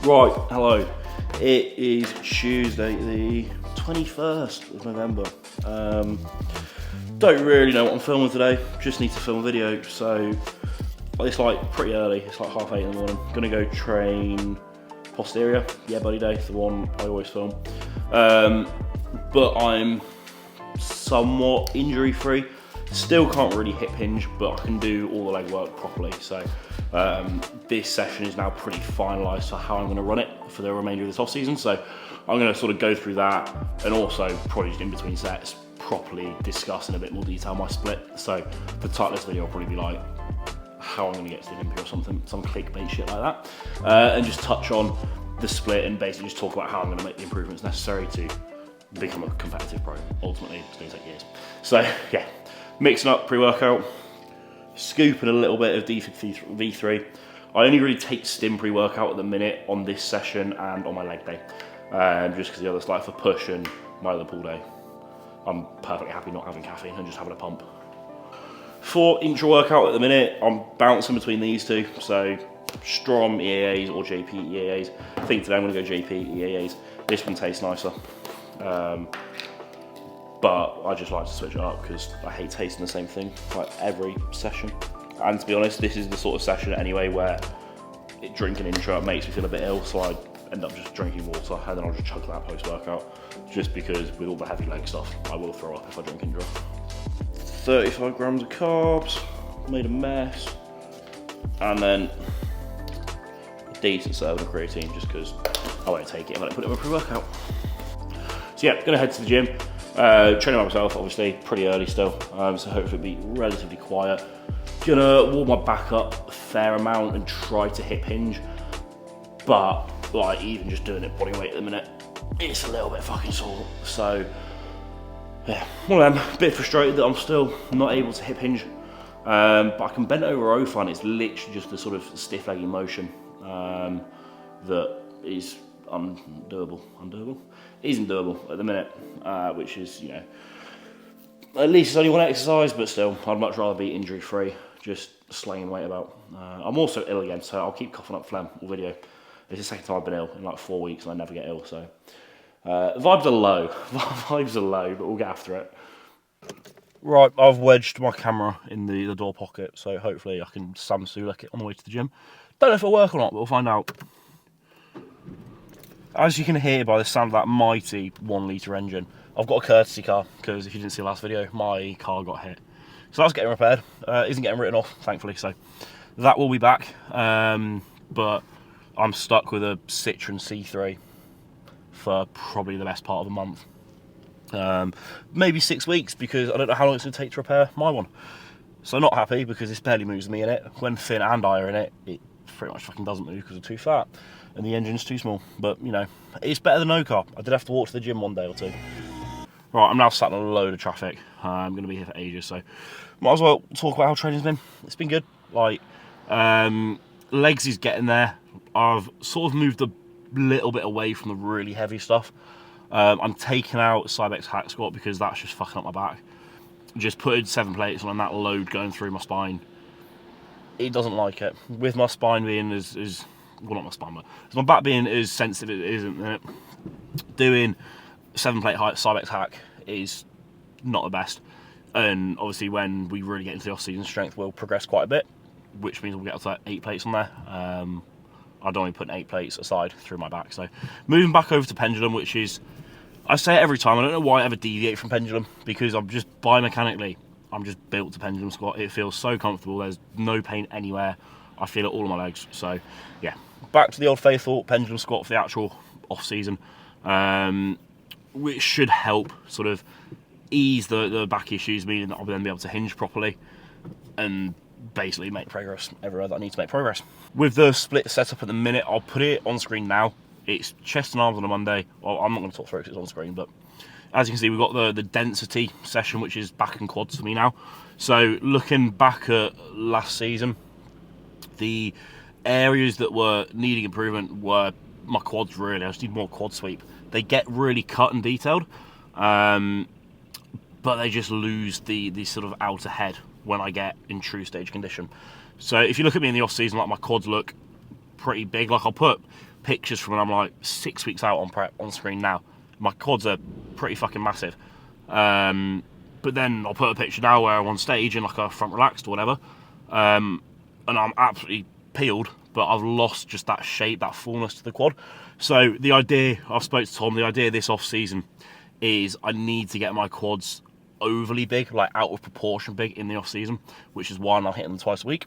Right, hello. It is Tuesday the 21st of November. Don't really know what I'm filming today, just need to film a video, so it's like pretty early, it's like 8:30 in the morning. Gonna go train posterior, yeah buddy day, the one I always film. But I'm somewhat injury free. Still can't really hip hinge, but I can do all the leg work properly. So this session is now pretty finalised for how I'm going to run it for the remainder of this off season. So I'm going to sort of go through that, and also probably just in between sets properly discuss in a bit more detail my split. So the title of this video will probably be like how I'm going to get to the Olympia or something, some clickbait shit like that, and just touch on the split and basically just talk about how I'm going to make the improvements necessary to become a competitive pro. Ultimately, it's going to take years. So yeah. Mixing up pre-workout, scooping a little bit of V3. I only really take stim pre-workout at the minute on this session and on my leg day, just because the other's like for push and my other pull day. I'm perfectly happy not having caffeine and just having a pump. For intra-workout at the minute, I'm bouncing between these two, so Strom EAAs or JP EAAs. I think today I'm going to go JP EAAs. This one tastes nicer. But I just like to switch it up because I hate tasting the same thing like every session. And to be honest, this is the sort of session anyway where drinking intra makes me feel a bit ill, so I end up just drinking water and then I'll just chug that post-workout, just because with all the heavy leg stuff, I will throw up if I drink intra. 35 grams of carbs, made a mess, and then a decent serving of creatine just because I won't take it if I don't put it in my pre-workout. So yeah, gonna head to the gym. Training by myself, obviously, pretty early still, so hopefully it'll be relatively quiet. Gonna warm my back up a fair amount and try to hip hinge, but like even just doing it body weight at the minute, it's a little bit fucking sore. So yeah, one of them, a bit frustrated that I'm still not able to hip hinge, but I can bend over row fine. It's literally just the sort of stiff legging motion that is undoable. Isn't doable at the minute, which is, you know, at least it's only one exercise, but still, I'd much rather be injury free, just slinging weight about. I'm also ill again, so I'll keep coughing up phlegm all video. It's the second time I've been ill in like 4 weeks and I never get ill, so vibes are low. Vibes are low, but we'll get after it. Right, I've wedged my camera in the door pocket, so hopefully I can Samsung it on the way to the gym. Don't know if it'll work or not, but we'll find out. As you can hear by the sound of that mighty 1 litre engine, I've got a courtesy car, because if you didn't see the last video, my car got hit. So that's getting repaired. Isn't getting written off, thankfully, so that will be back. But I'm stuck with a Citroen C3 for probably the best part of a month. Maybe 6 weeks, because I don't know how long it's going to take to repair my one. So not happy, because this barely moves me in it. When Finn and I are in it, it pretty much fucking doesn't move because I'm too fat. And the engine's too small, but you know, it's better than no car. I did have to walk to the gym one day or two. Right, I'm now sat in a load of traffic. I'm going to be here for ages, so might as well talk about how training's been. It's been good. Like, legs is getting there. I've sort of moved a little bit away from the really heavy stuff. I'm taking out setbacks hack squat because that's just fucking up my back. Just putting 7 plates on that load going through my spine. It doesn't like it. With my spine being as well, not my spine, but my back being as sensitive as it isn't, doing 7 plate height setbacks hack is not the best. And obviously when we really get into the off-season, strength will progress quite a bit, which means we'll get up to like 8 plates on there. I'd only put 8 plates aside through my back. So moving back over to pendulum, which is, I say it every time, I don't know why I ever deviate from pendulum, because I'm just biomechanically, I'm just built to pendulum squat. It feels so comfortable, there's no pain anywhere. I feel it all in my legs. So yeah, back to the old faithful pendulum squat for the actual off season, which should help sort of ease the back issues, meaning that I'll then be able to hinge properly and basically make progress everywhere that I need to make progress. With the split setup at the minute, I'll put it on screen now. It's chest and arms on a Monday. Well, I'm not going to talk through it because it's on screen, but as you can see, we've got the density session, which is back and quads for me now. So looking back at last season, the areas that were needing improvement were my quads, really. I just need more quad sweep. They get really cut and detailed, but they just lose the sort of outer head when I get in true stage condition. So if you look at me in the off season, like my quads look pretty big. Like I'll put pictures from when I'm like 6 weeks out on prep on screen now. My quads are pretty fucking massive. But then I'll put a picture now where I'm on stage in like a front relaxed or whatever, and I'm absolutely peeled, but I've lost just that shape, that fullness to the quad. So the idea, I've spoke to Tom, the idea this off season is I need to get my quads overly big, like out of proportion big in the off season, which is why I'm not hitting them twice a week,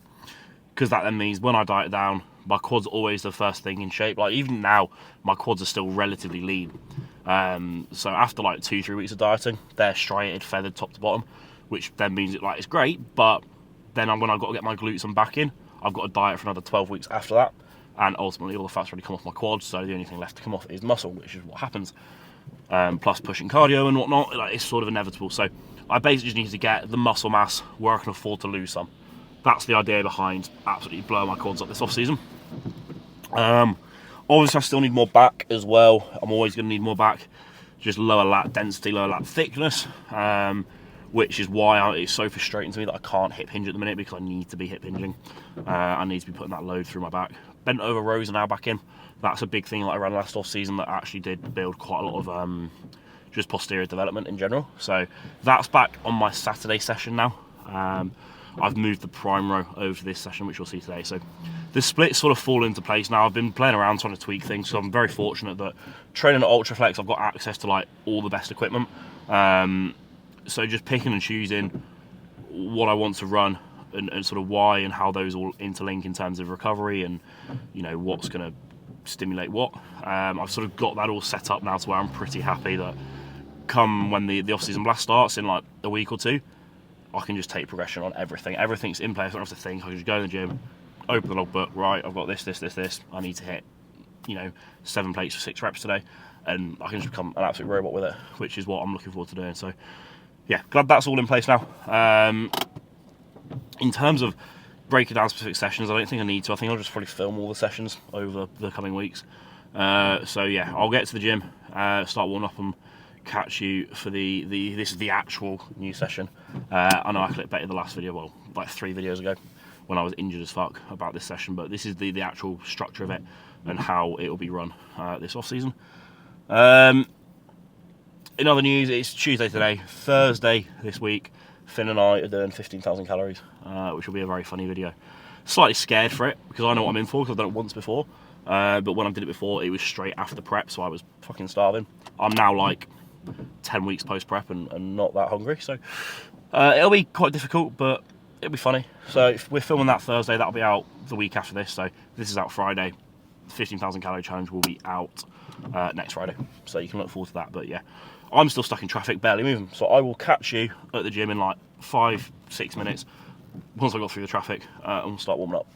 because that then means when I diet down, my quads are always the first thing in shape. Like even now, my quads are still relatively lean. So after like 2-3 weeks of dieting, they're striated, feathered top to bottom, which then means it's great, but then when I've got to get my glutes and back in, I've got to diet for another 12 weeks after that, and ultimately all the fat's already come off my quads, so the only thing left to come off is muscle, which is what happens. Plus pushing cardio and whatnot, it's sort of inevitable. So I basically just need to get the muscle mass where I can afford to lose some. That's the idea behind absolutely blowing my quads up this off season. Obviously I still need more back as well. I'm always going to need more back, just lower lat density, lower lat thickness, which is why it's so frustrating to me that I can't hip hinge at the minute, because I need to be hip hinging. I need to be putting that load through my back. Bent over rows are now back in. That's a big thing that I ran last off season that actually did build quite a lot of just posterior development in general. So that's back on my Saturday session now. I've moved the prime row over to this session, which you'll see today. So the splits sort of fall into place now. I've been playing around trying to tweak things, so I'm very fortunate that training at Ultraflex, I've got access to like all the best equipment. So just picking and choosing what I want to run and sort of why and how those all interlink in terms of recovery and what's going to stimulate what. I've sort of got that all set up now to where I'm pretty happy that come when the off-season blast starts in like a week or two, I can just take progression on everything. Everything's in place. I don't have to think. I can just go in the gym, open the logbook. Right, I've got this. I need to hit, 7 plates for 6 reps today, and I can just become an absolute robot with it, which is what I'm looking forward to doing. So, yeah, glad that's all in place now. In terms of breaking down specific sessions, I don't think I need to. I think I'll just probably film all the sessions over the coming weeks. So yeah, I'll get to the gym, start warming up and catch you for this is the actual new session. I know I clickbaited the last video, well, like 3 videos ago when I was injured as fuck about this session, but this is the actual structure of it and how it will be run this off season. In other news, it's Tuesday today. Thursday this week, Finn and I are doing 15,000 calories, which will be a very funny video. Slightly scared for it because I know what I'm in for, because I've done it once before. But when I did it before, it was straight after prep, so I was fucking starving. I'm now like 10 weeks post-prep and not that hungry, so it'll be quite difficult, but it'll be funny. So if we're filming that Thursday, that'll be out the week after this, so this is out Friday. The 15,000 calorie challenge will be out next Friday, so you can look forward to that. But yeah, I'm still stuck in traffic, barely moving, so I will catch you at the gym in like 5-6 minutes once I got through the traffic, and we'll start warming up.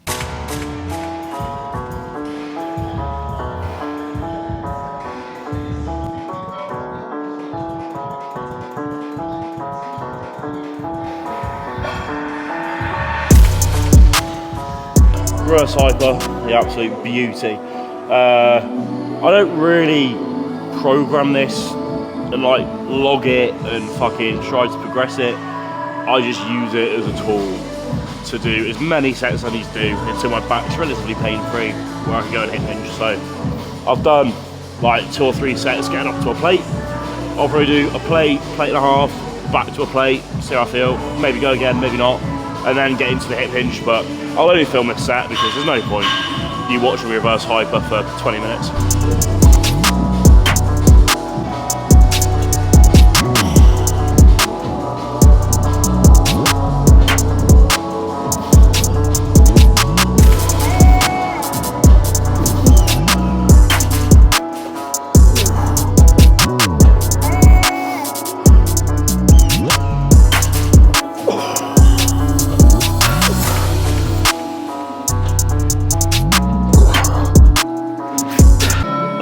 Riase hyper, the absolute beauty. I don't really program this and like log it and fucking try to progress it. I just use it as a tool to do as many sets as I need to do until my back's relatively pain-free, where I can go and hit hinge. So I've done like 2 or 3 sets getting up to a plate. I'll probably do a plate, plate and a half, back to a plate, see how I feel, maybe go again, maybe not, and then get into the hip hinge. But I'll only film this set because there's no point you watching me reverse hyper for 20 minutes.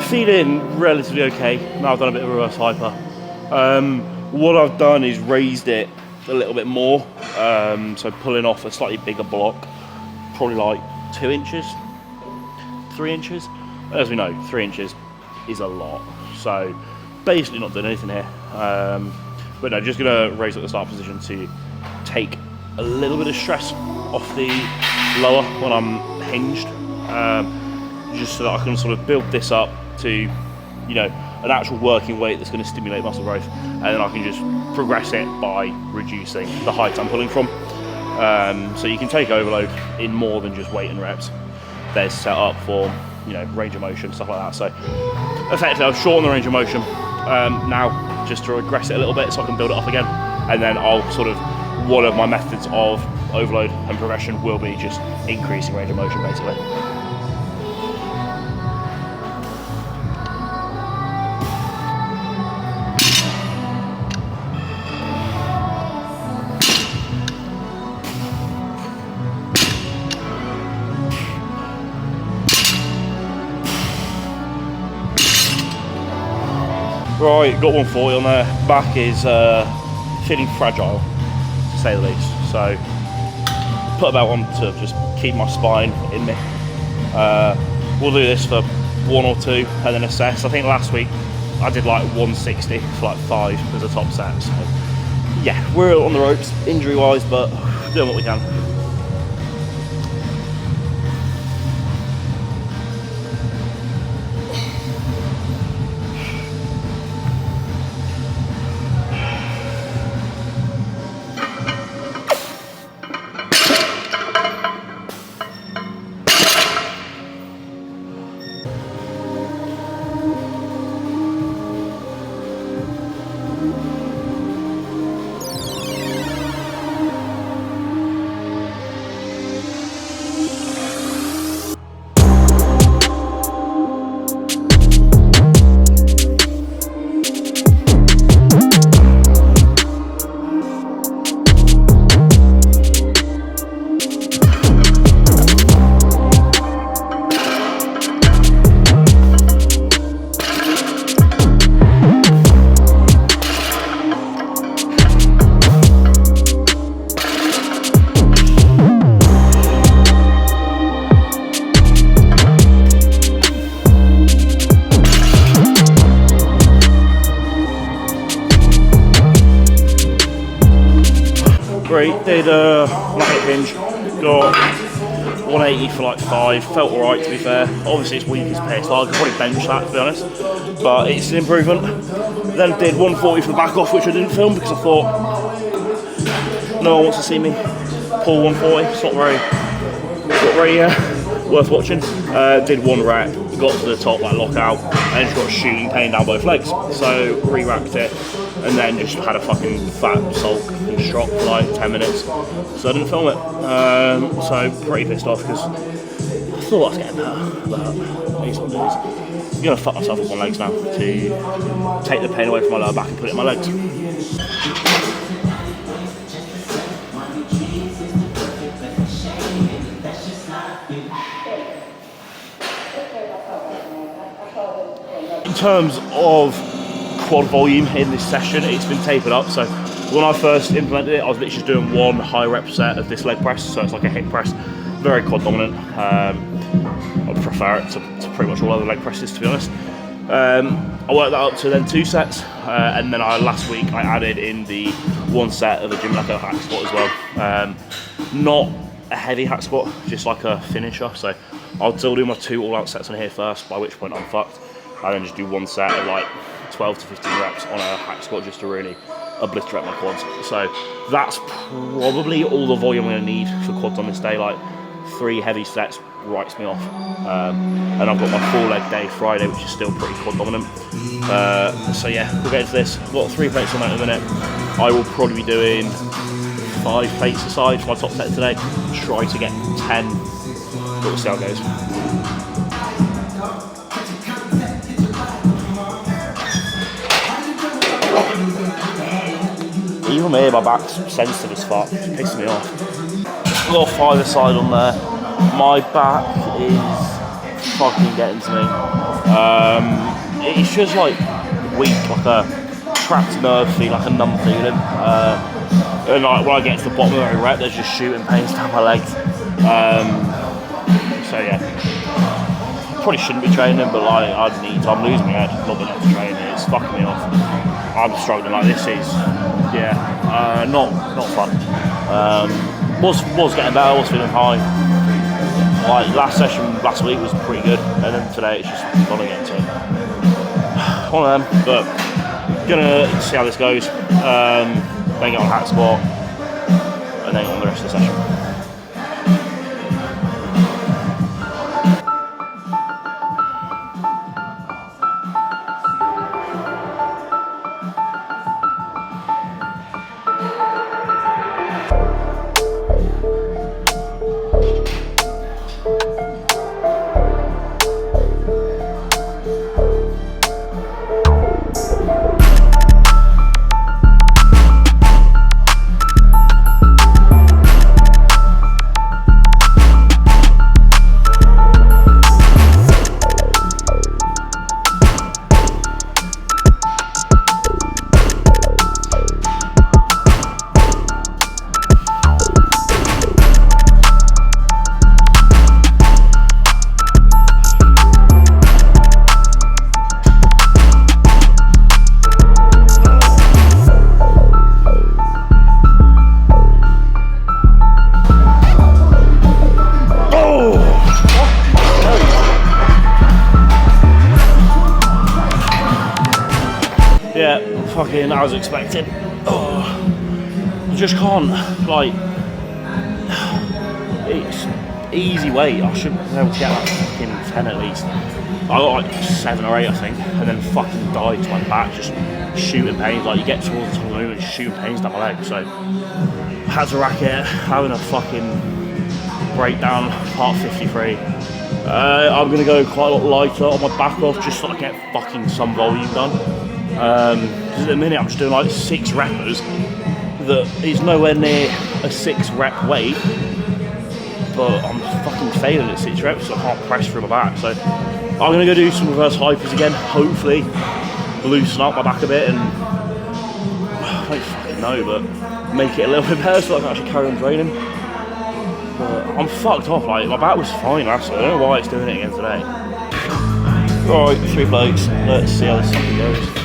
Feeling relatively okay. Now I've done a bit of reverse hyper. What I've done is raised it a little bit more, so pulling off a slightly bigger block, probably like 2 inches, 3 inches. As we know, 3 inches is a lot, so basically not doing anything here. But no, just gonna raise at the start position to take a little bit of stress off the lower when I'm hinged. just so that I can sort of build this up to, you know, an actual working weight that's going to stimulate muscle growth, and then I can just progress it by reducing the height I'm pulling from. So you can take overload in more than just weight and reps. There's set up for, you know, range of motion, stuff like that. So effectively I've shortened the range of motion now, just to regress it a little bit so I can build it up again, and then I'll sort of, one of my methods of overload and progression will be just increasing range of motion basically. Right, got 140 on there. Back is feeling fragile, to say the least. So put a belt on to just keep my spine in me. We'll do this for 1 or 2 and then assess. I think last week I did like 160 for like 5 as a top set. So yeah, we're on the ropes injury wise, but doing what we can. Great, did lat hinge, got 180 for like 5, felt alright to be fair. Obviously it's weak as piss, I could probably bench that to be honest, but it's an improvement. Then did 140 for the back off, which I didn't film because I thought no one wants to see me pull 140, it's not very worth watching. Did 1 rep, got to the top like lockout, and just got shooting pain down both legs, so re-racked it, and then just had a fucking fat sulk and strop for like 10 minutes, so I didn't film it. So pretty pissed off because I thought I was getting better, but it is what it is. I'm gonna fuck myself with my legs now to take the pain away from my lower back and put it in my legs. In terms of quad volume in this session, it's been tapered up. So when I first implemented it, I was literally just doing 1 high rep set of this leg press, so it's like a hip press, very quad dominant. I prefer it to pretty much all other leg presses, to be honest. I worked that up to then 2 sets, and then last week I added in the 1 set of the gym like a hack squat as well. Not a heavy hack squat, just like a finisher. So I'll still do my 2 all-out sets on here first, by which point I'm fucked, and then just do 1 set of like 12 to 15 reps on a hack squat just to really obliterate my quads. So that's probably all the volume I'm going to need for quads on this day. Like 3 heavy sets writes me off, and I've got my 4 leg day Friday, which is still pretty quad dominant. So yeah, we'll get into this. I've got 3 plates on that in a minute. I will probably be doing 5 plates aside for my top set today. Try to get 10, but we'll see how it goes. Even me, my back's sensitive as fuck, it pisses me off. I've got a 5 aside on there. My back is fucking getting to me. It's just like weak, like a trapped nerve feeling, like a numb feeling. And like when I get to the bottom of every rep, there's just shooting pains down my legs. So yeah, probably shouldn't be training, but like I need to. I'm losing my head, not being able to train. It's fucking me off. I'm struggling. Like this is, yeah, not fun. Was getting better. Was feeling high. Like last session last week was pretty good, and then today it's just gone again. So one of them, but gonna see how this goes. Then get on hack squat, and then on the rest of the session. Fucking as expected. Oh, I just can't, like, it's easy weight. I should be able to get like fucking 10 at least. I got like 7 or 8 I think, and then fucking died to my back, just shooting pains. Like you get towards the top of the moon and shooting pains down my leg. So I had to rack it, having a fucking breakdown, part 53. I'm gonna go quite a lot lighter on my back off, just so I get fucking some volume done. Because at the minute I'm just doing like 6 reppers that is nowhere near a 6 rep weight, but I'm fucking failing at 6 reps, so I can't press through my back. So I'm gonna go do some reverse hypers again, hopefully loosen up my back a bit, and I don't fucking know, but make it a little bit better so I can actually carry on training. But I'm fucked off, like my back was fine last week, I don't know why it's doing it again today. Alright, 3 plates, let's see how this fucking goes.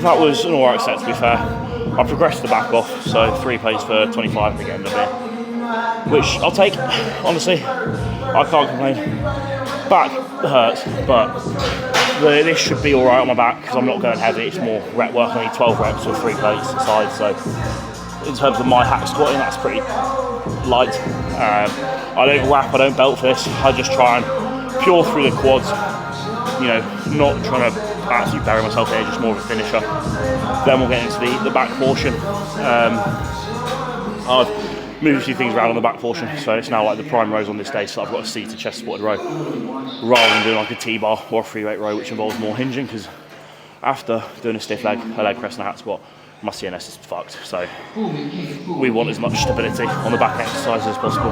That was an alright set, to be fair. I progressed the back off, so 3 plates for 25 at the end of it, which I'll take, honestly. I can't complain. Back hurts, but this should be alright on my back because I'm not going heavy. It's more rep work, only 12 reps with 3 plates aside, so in terms of my hack squatting, that's pretty light. I don't wrap, I don't belt for this. I just try and pure through the quads, you know, not trying to actually bury myself here, just more of a finisher. Then we'll get into the back portion. I've moved a few things around on the back portion, so it's now like the prime rows on this day, so I've got a seated chest supported row rather than doing like a T-bar or a free weight row, which involves more hinging, because after doing a stiff leg, a leg press and a hat squat, my CNS is fucked. So we want as much stability on the back exercises as possible.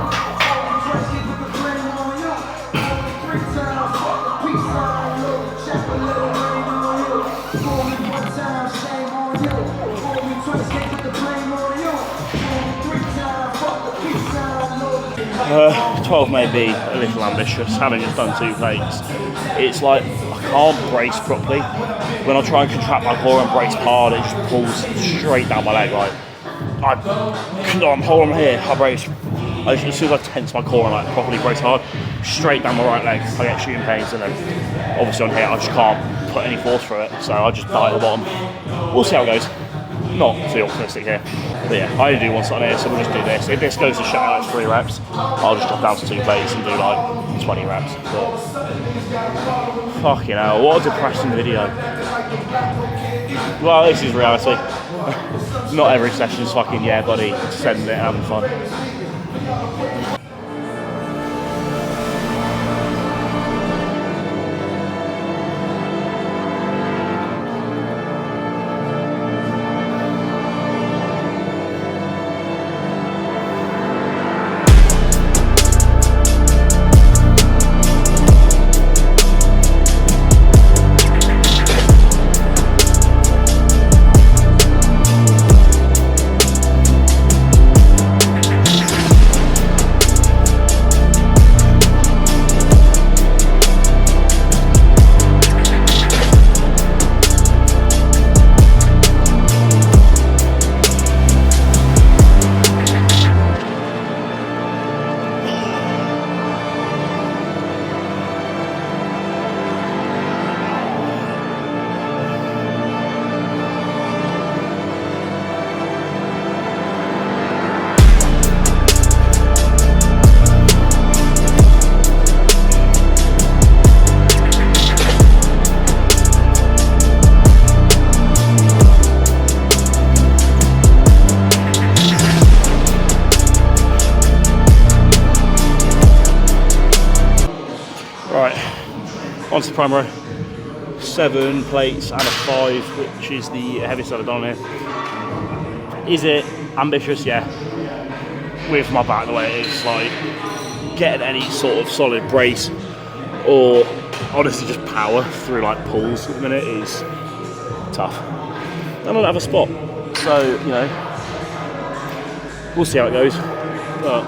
Uh, 12 may be a little ambitious, having just done 2 plates. It's like I can't brace properly. When I try and contract my core and brace hard, it just pulls straight down my leg. Like I'm holding here, I brace. As soon as I tense my core and like properly brace hard, straight down my right leg, I get shooting pains, and then obviously on here I just can't put any force through it, so I just die at the bottom. We'll see how it goes. Not too optimistic here, but yeah, I only do one set on here, so we'll just do this. If this goes to shut out at 3 reps, I'll just drop down to 2 plates and do like 20 reps. But fucking hell, what a depressing video. Well, this is reality. Not every session's fucking yeah buddy, sending it and having fun. Onto the primary, 7 plates and a 5, which is the heaviest I've done here. Is it ambitious? Yeah. With my back the way it is, like getting any sort of solid brace or honestly just power through like pulls at the minute is tough. I don't have a spot, so you know we'll see how it goes. But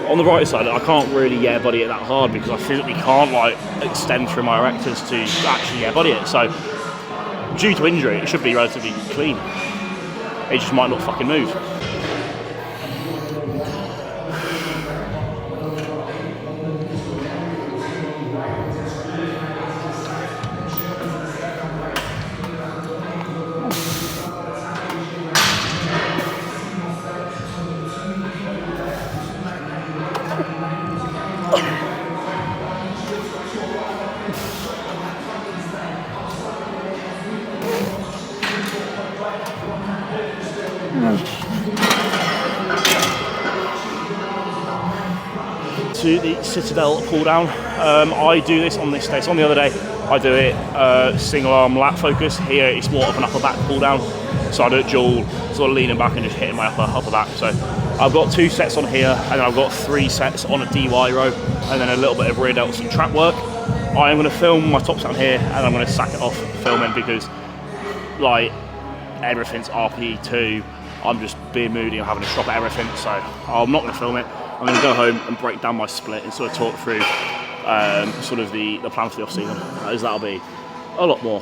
on the right side, I can't really yeah body it that hard because I physically can't like extend through my erectors to actually yeah body it. So due to injury, it should be relatively clean. It just might not fucking move. To the Citadel pull down. I do this on this day. So on the other day, I do it single arm lat focus. Here it's more of an upper back pull down. So I do it dual, sort of leaning back and just hitting my upper back. So I've got 2 sets on here, and then I've got 3 sets on a DY row, and then a little bit of rear delts and trap work. I am going to film my top set here, and I'm going to sack it off filming because like everything's RP2. I'm just being moody. I'm having a shop at everything, so I'm not going to film it. I'm going to go home and break down my split and sort of talk through sort of the plan for the off-season, as that'll be a lot more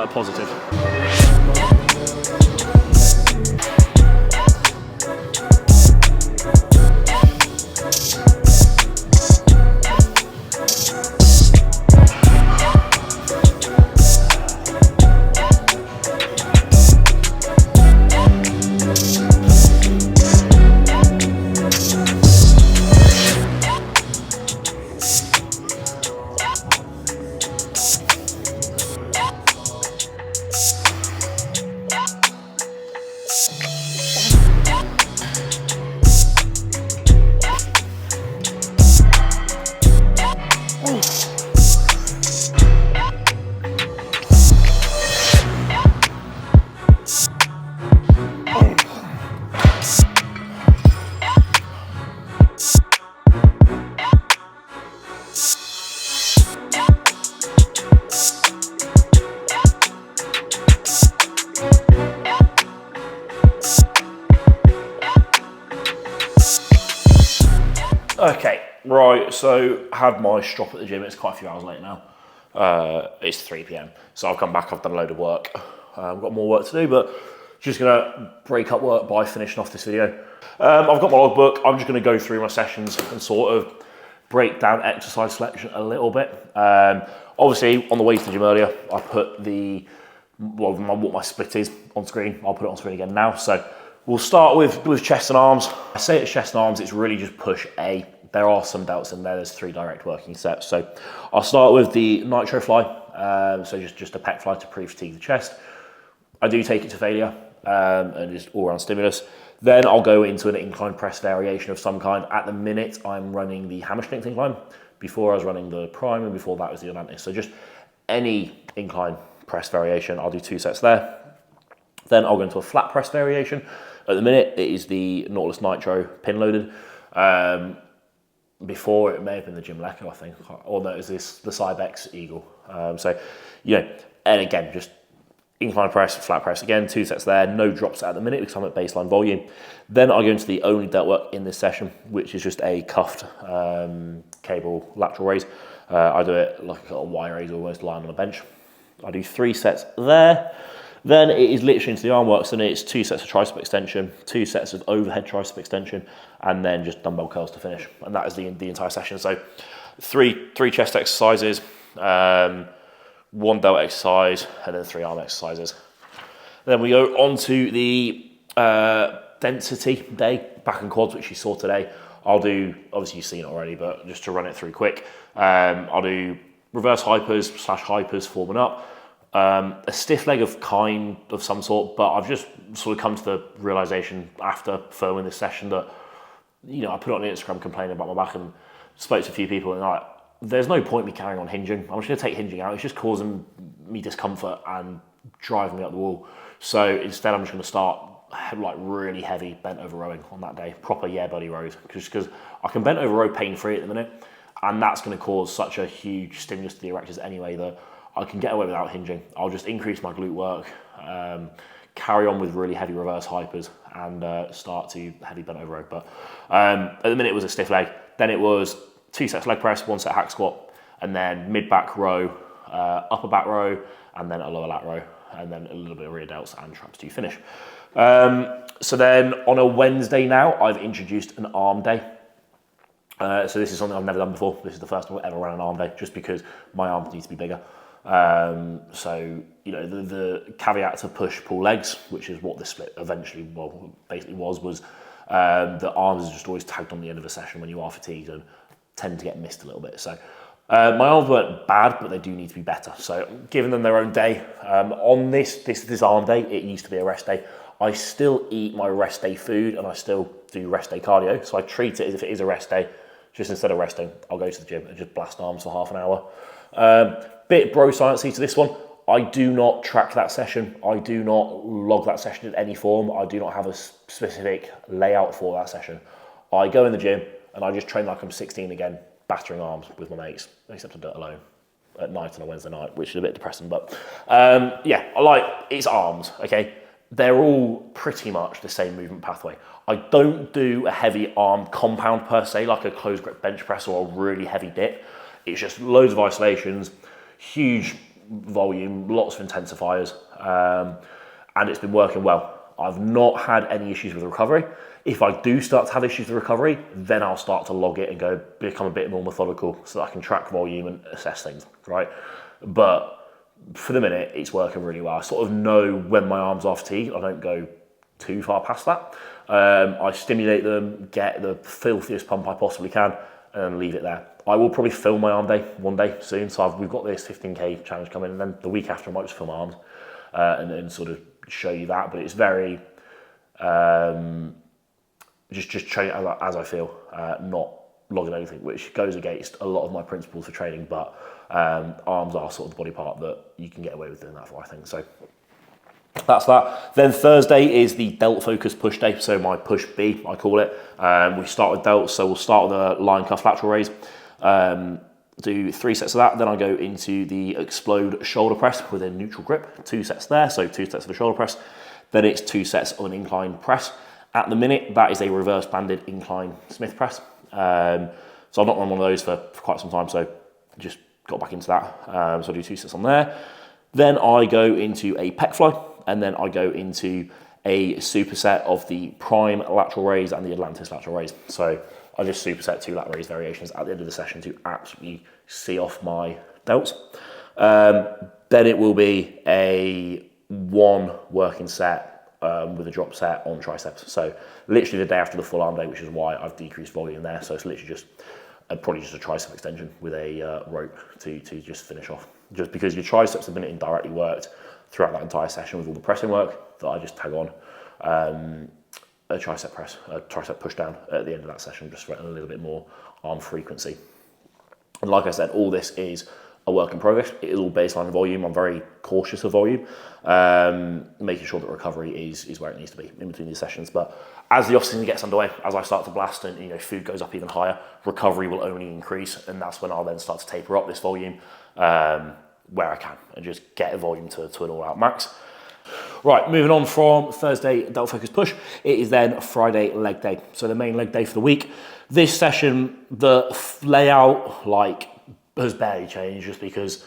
positive. Okay, right, so had my strop at the gym. It's quite a few hours late now. It's 3 p.m. So I've come back, I've done a load of work. I've got more work to do, but just gonna break up work by finishing off this video. I've got my logbook. I'm just gonna go through my sessions and sort of break down exercise selection a little bit. Obviously, on the way to the gym earlier, I put what my split is on screen. I'll put it on screen again now. So we'll start with chest and arms. I say it's chest and arms, it's really just push A. There are some delts in there. There's 3 direct working sets. So I'll start with the nitro fly. So just a pec fly to pre-fatigue the chest. I do take it to failure and just all-around stimulus. Then I'll go into an incline press variation of some kind. At the minute, I'm running the hammer strength incline. Before I was running the prime, and before that was the atlantis. So just any incline press variation, I'll do 2 sets there. Then I'll go into a flat press variation. At the minute, it is the Nautilus Nitro pin loaded. Before, it may have been the Jim Lecco, I think. Or no, it was the Cybex Eagle. So, and again, just incline press, flat press, again, 2 sets there, no drops at the minute because I'm at baseline volume. Then I'll go into the only delt work in this session, which is just a cuffed cable lateral raise. I do it like a Y raise, almost lying on a bench. I do 3 sets there. Then it is literally into the arm works, and it's 2 sets of tricep extension, 2 sets of overhead tricep extension, and then just dumbbell curls to finish. And that is the entire session. So three chest exercises, 1 delt exercise, and then 3 arm exercises. Then we go on to the density day, back and quads, which you saw today. I'll do, obviously you've seen it already, but just to run it through quick, I'll do reverse hypers forming up, a stiff leg of some sort, but I've just sort of come to the realization after filming this session that, I put it on Instagram complaining about my back and spoke to a few people, and there's no point me carrying on hinging. I'm just going to take hinging out. It's just causing me discomfort and driving me up the wall. So instead, I'm just going to start like really heavy bent over rowing on that day, proper yeah buddy rows, because I can bent over row pain free at the minute, and that's going to cause such a huge stimulus to the erectors anyway that I can get away without hinging. I'll just increase my glute work, carry on with really heavy reverse hypers, and start to heavy bent over row. But at the minute it was a stiff leg. Then it was 2 sets leg press, 1 set hack squat, and then mid back row, upper back row, and then a lower lat row, and then a little bit of rear delts and traps to finish. So then on a Wednesday now, I've introduced an arm day. So this is something I've never done before. This is the first time I've ever run an arm day, just because my arms need to be bigger. So, the caveat to push pull legs, which is what this split eventually, basically was the arms are just always tagged on the end of a session when you are fatigued and tend to get missed a little bit. So my arms weren't bad, but they do need to be better. So giving them their own day. On this arm day, it used to be a rest day. I still eat my rest day food and I still do rest day cardio. So I treat it as if it is a rest day. Just instead of resting, I'll go to the gym and just blast arms for half an hour. Bit bro sciencey to this one. I do not track that session. I do not log that session in any form. I do not have a specific layout for that session. I go in the gym and I just train like I'm 16 again, battering arms with my mates, except I do it alone at night on a Wednesday night, which is a bit depressing. But it's arms, okay? They're all pretty much the same movement pathway. I don't do a heavy arm compound per se, like a closed grip bench press or a really heavy dip. It's just loads of isolations, huge volume, lots of intensifiers, and it's been working well. I've not had any issues with recovery. If I do start to have issues with recovery, then I'll start to log it and become a bit more methodical so that I can track volume and assess things, right? But for the minute, it's working really well. I sort of know when my arms are fatigued. I don't go too far past that. I stimulate them, get the filthiest pump I possibly can, and then leave it there. I will probably film my arm day one day soon. So we've got this 15K challenge coming, and then the week after I might just film my arms and then sort of show you that. But it's very just train as I feel, not logging anything, which goes against a lot of my principles for training. But arms are sort of the body part that you can get away with doing that for, I think. So that's that. Then Thursday is the delt focus push day. So my push B, I call it. We start with delts. So we'll start with a line cuff lateral raise. Do 3 sets of that. Then I go into the explode shoulder press with a neutral grip. 2 sets there. So 2 sets of a shoulder press. Then it's 2 sets of an incline press. At the minute, that is a reverse banded incline Smith press. So I've not run one of those for quite some time, so just got back into that. So I do 2 sets on there. Then I go into a Pec Fly, and then I go into a superset of the prime lateral raise and the Atlantis lateral raise. So I just superset 2 lat raise variations at the end of the session to absolutely see off my delts. Then it will be a 1 working set with a drop set on triceps. So literally the day after the full arm day, which is why I've decreased volume there. So it's literally just probably just a tricep extension with a rope to just finish off. Just because your triceps have been indirectly worked throughout that entire session with all the pressing work, that I just tag on a tricep press, a tricep push down at the end of that session, just for a little bit more arm frequency. And like I said, all this is a work in progress. It is all baseline volume. I'm very cautious of volume, making sure that recovery is where it needs to be in between these sessions. But as the off-season gets underway, as I start to blast and food goes up even higher, recovery will only increase, and that's when I'll then start to taper up this volume where I can and just get a volume to an all-out max. Right, moving on from Thursday Delt Focus Push, it is then Friday leg day. So the main leg day for the week. This session, the layout has barely changed just because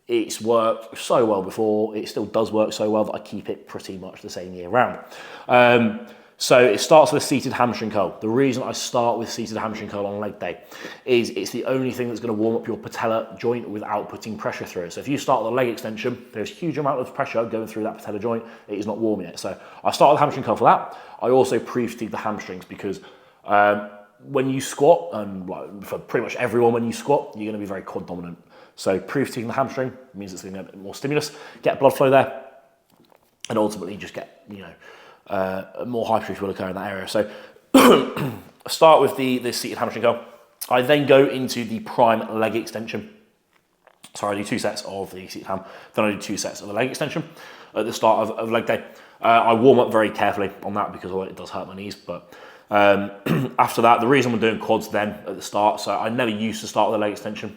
it's worked so well before. It still does work so well that I keep it pretty much the same year round. So it starts with a seated hamstring curl. The reason I start with seated hamstring curl on leg day is it's the only thing that's going to warm up your patella joint without putting pressure through it. So if you start with a leg extension, there's a huge amount of pressure going through that patella joint. It is not warming it. So I start with the hamstring curl for that. I also pre-fatigue the hamstrings because when you squat, and for pretty much everyone, when you squat, you're going to be very quad dominant. So pre-fatiguing the hamstring means it's going to get a bit more stimulus, get blood flow there, and ultimately just get more hypertrophy will occur in that area. So I start with the seated hamstring curl. I then go into the prime leg extension. So I do 2 sets of the seated ham, then I do 2 sets of the leg extension at the start of leg day. I warm up very carefully on that because it does hurt my knees, but after that, the reason we're doing quads then at the start, so I never used to start with a leg extension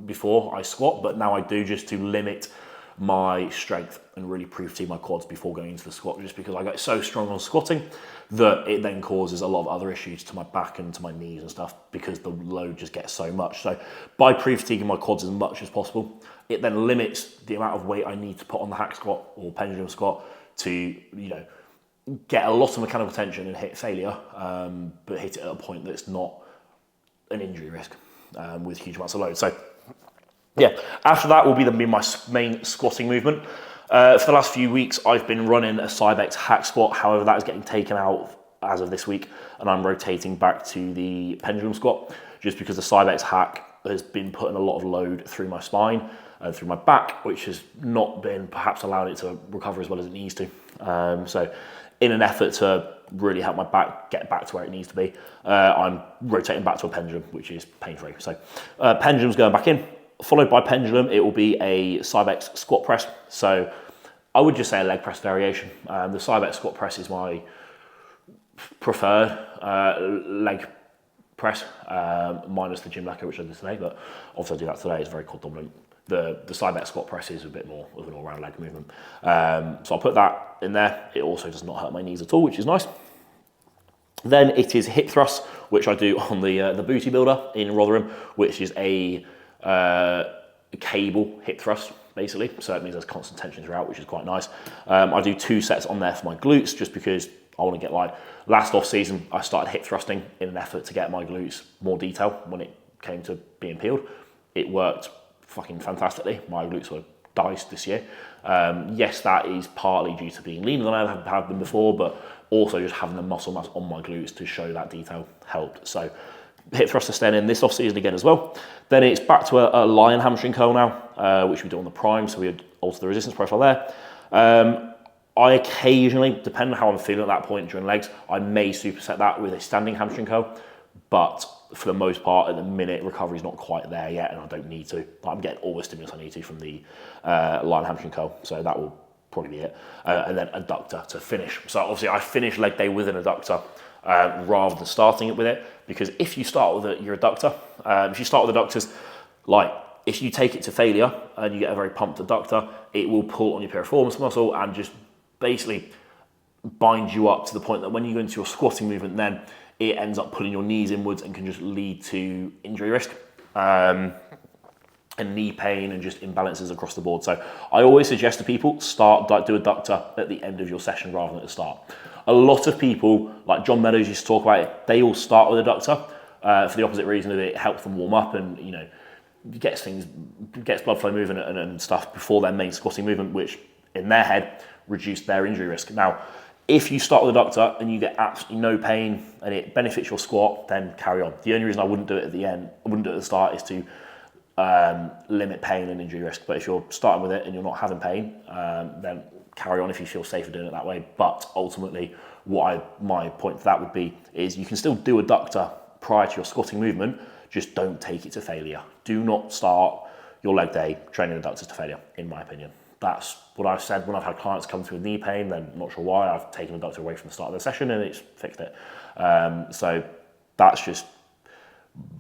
before I squat, but now I do just to limit my strength and really pre-fatigue my quads before going into the squat, just because I get so strong on squatting that it then causes a lot of other issues to my back and to my knees and stuff because the load just gets so much. So by pre-fatiguing my quads as much as possible, it then limits the amount of weight I need to put on the hack squat or pendulum squat to, get a lot of mechanical tension and hit failure, but hit it at a point that's not an injury risk with huge amounts of load. So yeah, after that will be my main squatting movement. For the last few weeks, I've been running a Cybex hack squat. However, that is getting taken out as of this week, and I'm rotating back to the pendulum squat just because the Cybex hack has been putting a lot of load through my spine and through my back, which has not been perhaps allowing it to recover as well as it needs to. So in an effort to really help my back get back to where it needs to be, I'm rotating back to a pendulum, which is pain-free. So pendulum's going back in. Followed by pendulum, it will be a Cybex squat press. So I would just say a leg press variation. The Cybex squat press is my preferred leg press, minus the gym lacquer, which I did today, but obviously I do that today. It's very quad dominant. The Cybex squat press is a bit more of an all-round leg movement. So I'll put that in there. It also does not hurt my knees at all, which is nice. Then it is hip thrust, which I do on the booty builder in Rotherham, which is a cable hip thrust, basically. So it means there's constant tension throughout, which is quite nice. I do 2 sets on there for my glutes, just because I want to get last off season, I started hip thrusting in an effort to get my glutes more detail when it came to being peeled. It worked fucking fantastically. My glutes were diced this year. Yes, that is partly due to being leaner than I have been before, but also just having the muscle mass on my glutes to show that detail helped. So hip thrust is staying in this off season again as well. Then it's back to a lion hamstring curl now, which we do on the prime, so we alter the resistance profile there. I occasionally, depending on how I'm feeling at that point during legs, I may superset that with a standing hamstring curl, but for the most part, at the minute, recovery is not quite there yet, and I don't need to. I'm getting all the stimulus I need to from the lion hamstring curl, so that will probably be it. And then adductor to finish. So obviously I finish leg day with an adductor rather than starting it with it, because if you start with your adductor, if you start with adductors, if you take it to failure and you get a very pumped adductor, it will pull on your piriformis muscle and just basically bind you up to the point that when you go into your squatting movement, then it ends up pulling your knees inwards and can just lead to injury risk. And knee pain and just imbalances across the board. So I always suggest to people, do adductor at the end of your session rather than at the start. A lot of people, like John Meadows used to talk about it, they all start with adductor for the opposite reason that it helps them warm up and, you know, gets blood flow moving and stuff before their main squatting movement, which in their head reduced their injury risk. Now, if you start with adductor and you get absolutely no pain and it benefits your squat, then carry on. The only reason I wouldn't do it at the end, I wouldn't do it at the start, is to limit pain and injury risk. But if you're starting with it and you're not having pain, then carry on if you feel safer doing it that way. But ultimately, my point to that would be is you can still do adductor prior to your squatting movement, just don't take it to failure. Do not start your leg day training adductors to failure, in my opinion. That's what I've said when I've had clients come through with knee pain, then not sure why, I've taken adductor away from the start of the session and it's fixed it. So that's just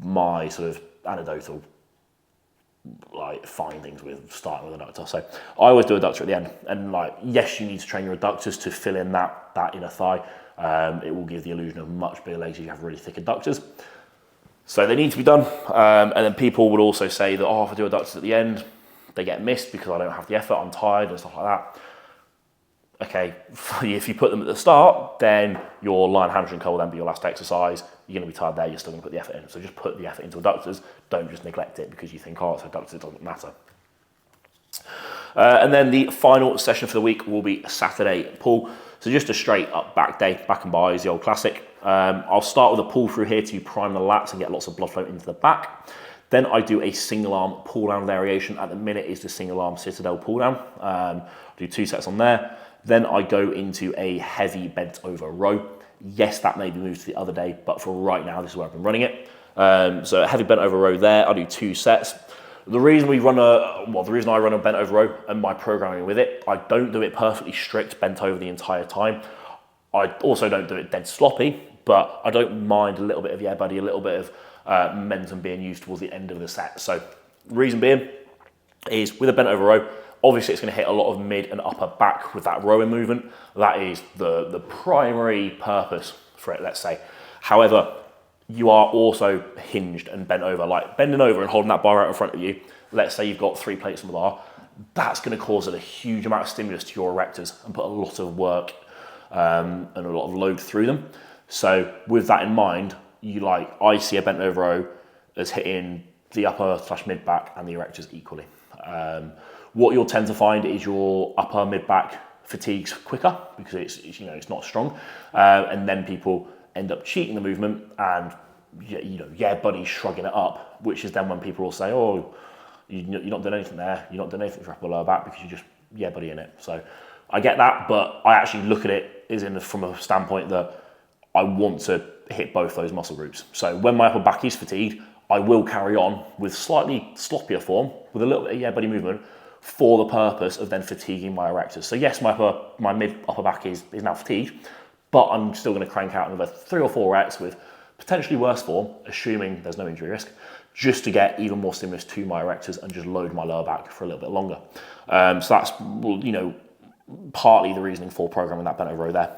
my sort of anecdotal like findings with starting with adductor. So I always do adductor at the end, and like, yes, you need to train your adductors to fill in that inner thigh. It will give the illusion of much bigger legs if you have really thick adductors. So they need to be done. And then people would also say that, oh, if I do adductors at the end, they get missed because I don't have the effort, I'm tired and stuff like that. Okay, if you put them at the start, then your line hamstring curl will then be your last exercise. You're going to be tired there, you're still going to put the effort in. So just put the effort into adductors. Don't just neglect it because you think, oh, it's adductors, it doesn't matter. And then the final session for the week will be Saturday pull. So just a straight up back day, back and by is the old classic. I'll start with a pull through here to prime the lats and get lots of blood flow into the back. Then I do a single arm pull down variation. At the minute is the single arm citadel pull down. Do 2 sets on there. Then I go into a heavy bent over row. Yes, that may be moved to the other day, but for right now, this is where I've been running it. So a heavy bent over row there, I do 2 sets. The reason I run a bent over row and my programming with it, I don't do it perfectly strict bent over the entire time. I also don't do it dead sloppy, but I don't mind a little bit of yeah buddy, a little bit of momentum being used towards the end of the set. So reason being is with a bent over row, obviously it's going to hit a lot of mid and upper back with that rowing movement. That is the primary purpose for it, let's say. However, you are also hinged and bent over, like bending over and holding that bar out in front of you. Let's say you've got 3 plates on the bar. That's going to cause a huge amount of stimulus to your erectors and put a lot of work and a lot of load through them. So with that in mind, I see a bent over row as hitting the upper / mid back and the erectors equally. What you'll tend to find is your upper mid back fatigues quicker because it's not strong, and then people end up cheating the movement and buddy shrugging it up, which is then when people will say, oh, you're not doing anything there, you're not doing anything for upper lower back because you just buddy in it. So I get that, but I actually look at it from a standpoint that I want to hit both those muscle groups. So when my upper back is fatigued, I will carry on with slightly sloppier form with a little bit of buddy movement for the purpose of then fatiguing my erectors. So yes, my mid upper back is now fatigued, but I'm still going to crank out another 3 or 4 reps with potentially worse form, assuming there's no injury risk, just to get even more stimulus to my erectors and just load my lower back for a little bit longer. So that's partly the reasoning for programming that bent over row there.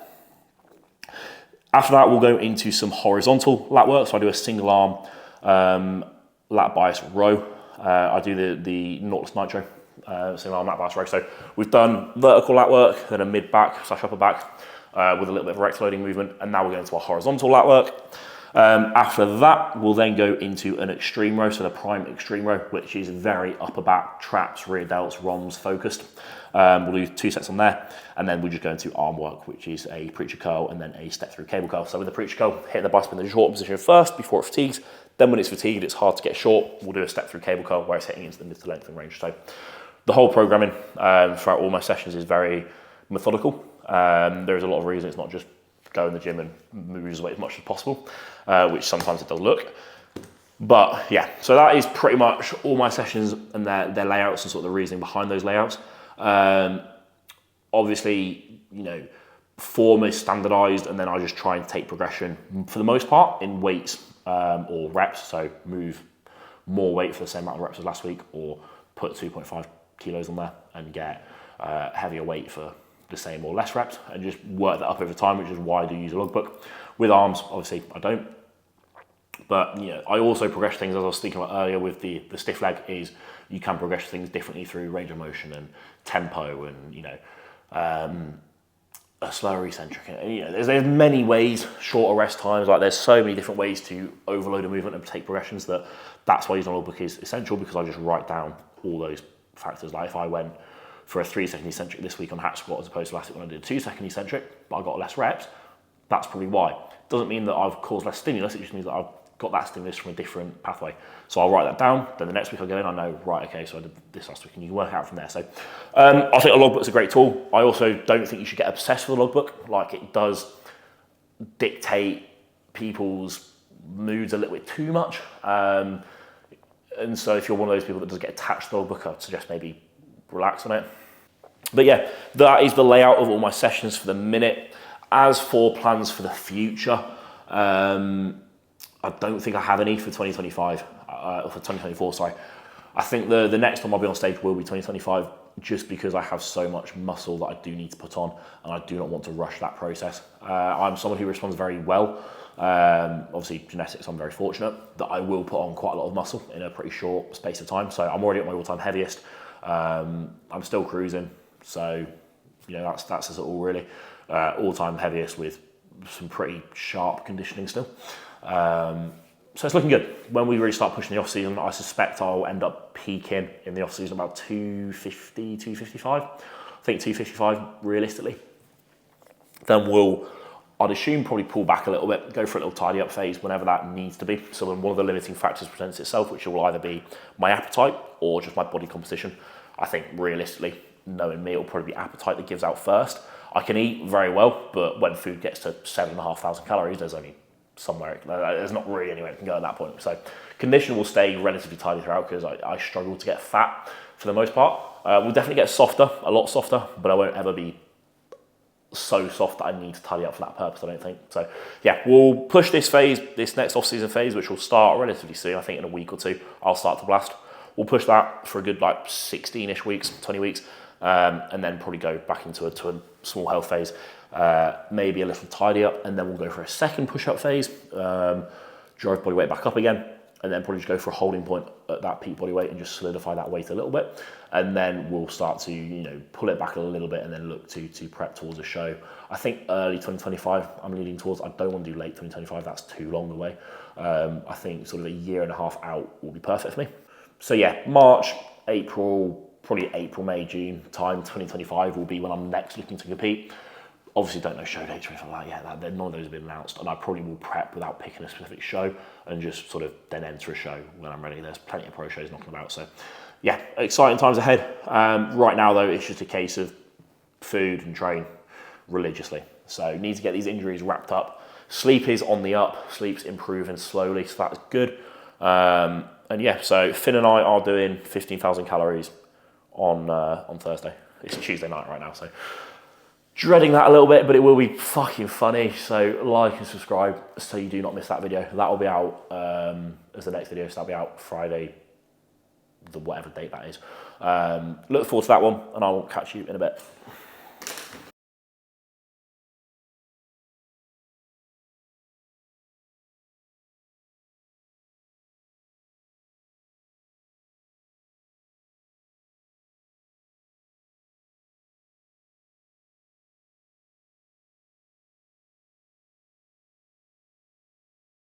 After that, we'll go into some horizontal lat work. So I do a single arm Lat Bias Row. I do the Nautilus Nitro single arm Lat Bias Row. So we've done vertical lat work, then a mid back / upper back with a little bit of erect loading movement, and now we're going to our horizontal lat work. After that, we'll then go into an extreme row, so the prime extreme row, which is very upper back, traps, rear delts, ROMs focused. We'll do 2 sets on there, and then we'll just go into arm work, which is a preacher curl and then a step through cable curl. So with the preacher curl, hit the bicep in the short position first before it fatigues. Then when it's fatigued, it's hard to get short. We'll do a step through cable curl where it's hitting into the mid to lengthening range. So the whole programming throughout all my sessions is very methodical. There's a lot of reasons. It's not just go in the gym and move as much as possible, which sometimes it does look. But yeah, so that is pretty much all my sessions and their layouts and sort of the reasoning behind those layouts. Obviously, form is standardized, and then I just try and take progression for the most part in weights or reps. So move more weight for the same amount of reps as last week, or put 2.5 kilos on there and get heavier weight for the same or less reps and just work that up over time, which is why I do use a logbook. With arms, obviously, I don't. But I also progress things, as I was speaking about earlier with the stiff leg, is you can progress things differently through range of motion and tempo and a slower eccentric. There's many ways, shorter rest times. Like there's so many different ways to overload a movement and take progressions that's why using a logbook is essential, because I just write down all those factors. Like if I went for a 3-second eccentric this week on hatch squat as opposed to last week when I did a 2-second eccentric, but I got less reps, that's probably why. Doesn't mean that I've caused less stimulus, it just means that I've got that stimulus from a different pathway. So I'll write that down, then the next week I go in, I know, right, okay, so I did this last week, and you can work out from there. So I think a logbook's a great tool. I also don't think you should get obsessed with a logbook. Like, it does dictate people's moods a little bit too much. And so if you're one of those people that does get attached to the logbook, I'd suggest maybe relax on it. But yeah, that is the layout of all my sessions for the minute. As for plans for the future, I don't think I have any for 2025, or for 2024, sorry. I think the next time I'll be on stage will be 2025, just because I have so much muscle that I do need to put on, and I do not want to rush that process. I'm someone who responds very well. Obviously, genetics, I'm very fortunate that I will put on quite a lot of muscle in a pretty short space of time. So I'm already at my all-time heaviest. I'm still cruising, so that's us all really. All-time heaviest with some pretty sharp conditioning still. So it's looking good. When we really start pushing the off-season, I suspect I'll end up peaking in the off-season about 250, 255. I think 255 realistically. Then I'd assume probably pull back a little bit, go for a little tidy up phase whenever that needs to be. So when one of the limiting factors presents itself, which will either be my appetite or just my body composition, I think realistically, knowing me, it'll probably be appetite that gives out first. I can eat very well, but when food gets to 7,500 calories, there's not really anywhere it can go at that point. So condition will stay relatively tidy throughout, because I struggle to get fat for the most part. We'll definitely get softer, a lot softer, but I won't ever be so soft that I need to tidy up for that purpose, I don't think. So yeah, we'll push this next off-season phase, which will start relatively soon. I think in a week or two, I'll start to blast. We'll push that for a good 16-ish weeks, 20 weeks, and then probably go back into a small health phase. Maybe a little tidy up, and then we'll go for a second push-up phase, drive body weight back up again, and then probably just go for a holding point at that peak body weight and just solidify that weight a little bit. And then we'll start to pull it back a little bit and then look to prep towards a show. I think early 2025 I'm leaning towards. I don't want to do late 2025, that's too long away. I think sort of a year and a half out will be perfect for me. So yeah, March, April, probably April, May, June time 2025 will be when I'm next looking to compete. Obviously don't know show dates or anything like that yet, none of those have been announced, and I probably will prep without picking a specific show and just sort of then enter a show when I'm ready. There's plenty of pro shows knocking about, so yeah, exciting times ahead. Right now though, it's just a case of food and train religiously. So need to get these injuries wrapped up. Sleep is on the up, sleep's improving slowly, so that's good. And yeah, so Finn and I are doing 15,000 calories on Thursday. It's Tuesday night right now, so dreading that a little bit, but it will be fucking funny. So like and subscribe so you do not miss that video. That will be out as the next video, so that'll be out Friday, the whatever date that is. Look forward to that one, and I'll catch you in a bit.